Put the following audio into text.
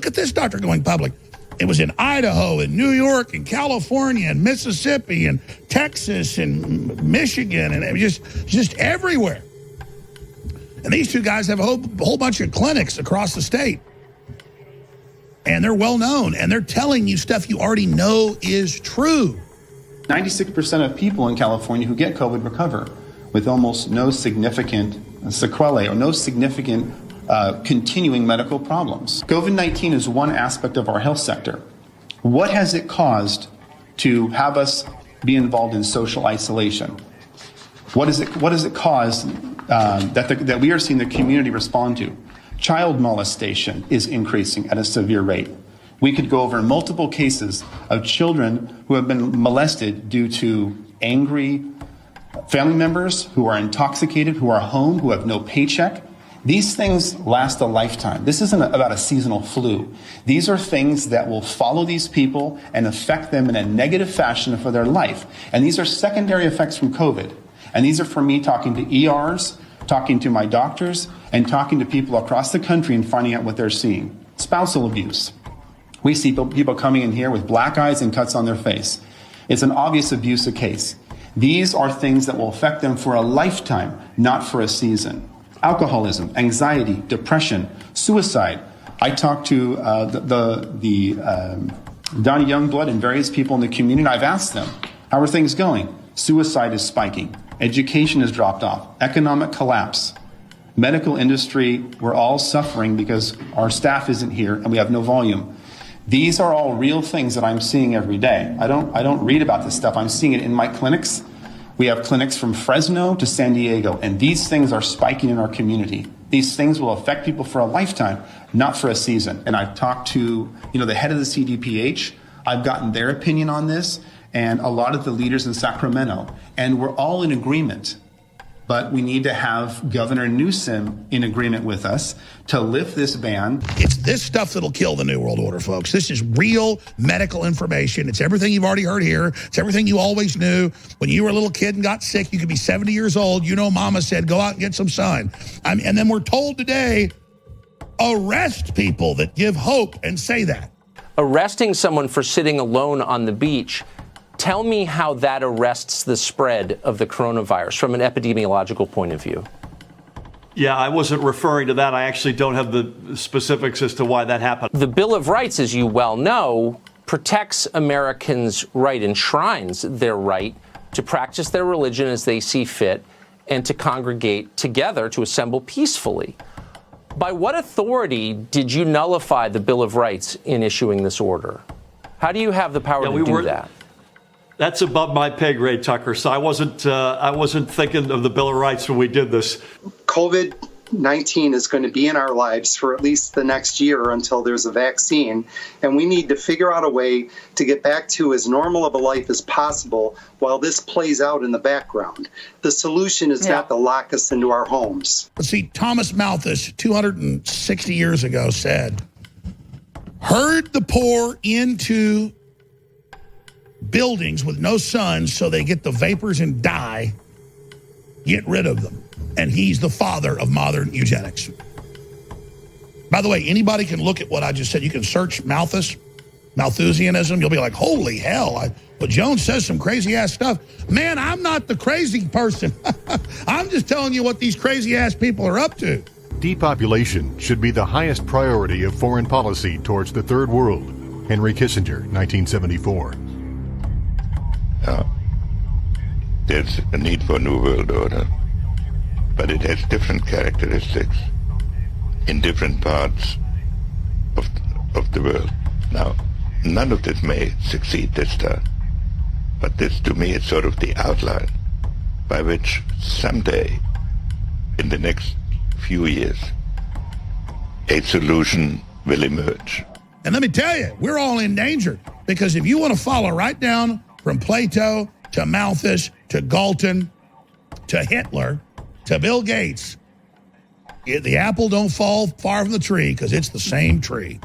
look at this doctor going public. It was in Idaho and New York and California and Mississippi and Texas and Michigan, and it was just everywhere. And these two guys have a whole bunch of clinics across the state. And they're well known, and they're telling you stuff you already know is true. 96% of people in California who get COVID recover with almost no significant sequelae or no significant continuing medical problems. COVID-19 is one aspect of our health sector. What has it caused to have us be involved in social isolation? What has it caused that we are seeing the community respond to? Child molestation is increasing at a severe rate. We could go over multiple cases of children who have been molested due to angry family members who are intoxicated, who are home, who have no paycheck. These things last a lifetime. This isn't about a seasonal flu. These are things that will follow these people and affect them in a negative fashion for their life. And these are secondary effects from COVID. And these are from me talking to ERs, talking to my doctors, and talking to people across the country and finding out what they're seeing. Spousal abuse. We see people coming in here with black eyes and cuts on their face. It's an obvious abuse case. These are things that will affect them for a lifetime, not for a season. Alcoholism, anxiety, depression, suicide. I talked to Donnie Youngblood and various people in the community, and I've asked them, how are things going? Suicide is spiking. Education has dropped off. Economic collapse. Medical industry, we're all suffering because our staff isn't here and we have no volume. These are all real things that I'm seeing every day. I don't read about this stuff. I'm seeing it in my clinics. We have clinics from Fresno to San Diego, and these things are spiking in our community. These things will affect people for a lifetime, not for a season. And I've talked to, the head of the CDPH. I've gotten their opinion on this, and a lot of the leaders in Sacramento, and we're all in agreement. But we need to have Governor Newsom in agreement with us to lift this ban. It's this stuff that'll kill the New World Order, folks. This is real medical information. It's everything you've already heard here. It's everything you always knew. When you were a little kid and got sick, you could be 70 years old. Mama said, go out and get some sun. And then we're told today, arrest people that give hope and say that. Arresting someone for sitting alone on the beach. Tell me how that arrests the spread of the coronavirus from an epidemiological point of view. Yeah, I wasn't referring to that. I actually don't have the specifics as to why that happened. The Bill of Rights, as you well know, protects Americans' right, enshrines their right to practice their religion as they see fit and to congregate together, to assemble peacefully. By what authority did you nullify the Bill of Rights in issuing this order? How do you have the power to do that? That's above my pay grade, Tucker. So I wasn't thinking of the Bill of Rights when we did this. COVID-19 is going to be in our lives for at least the next year until there's a vaccine. And we need to figure out a way to get back to as normal of a life as possible while this plays out in the background. The solution is not to lock us into our homes. Let's see, Thomas Malthus, 260 years ago, said, herd the poor into buildings with no sun so they get the vapors and die, get rid of them. And he's the father of modern eugenics. By the way, anybody can look at what I just said. You can search Malthusianism. You'll be like, holy hell, but Jones says some crazy ass stuff. Man, I'm not the crazy person. I'm just telling you what these crazy ass people are up to. Depopulation should be the highest priority of foreign policy towards the third world. Henry Kissinger, 1974. There's a need for a new world order, but it has different characteristics in different parts of the world. Now, none of this may succeed this time, but this to me is sort of the outline by which someday in the next few years a solution will emerge. And let me tell you, we're all in danger, because if you want to follow right down from Plato to Malthus to Galton to Hitler to Bill Gates, the apple don't fall far from the tree because it's the same tree.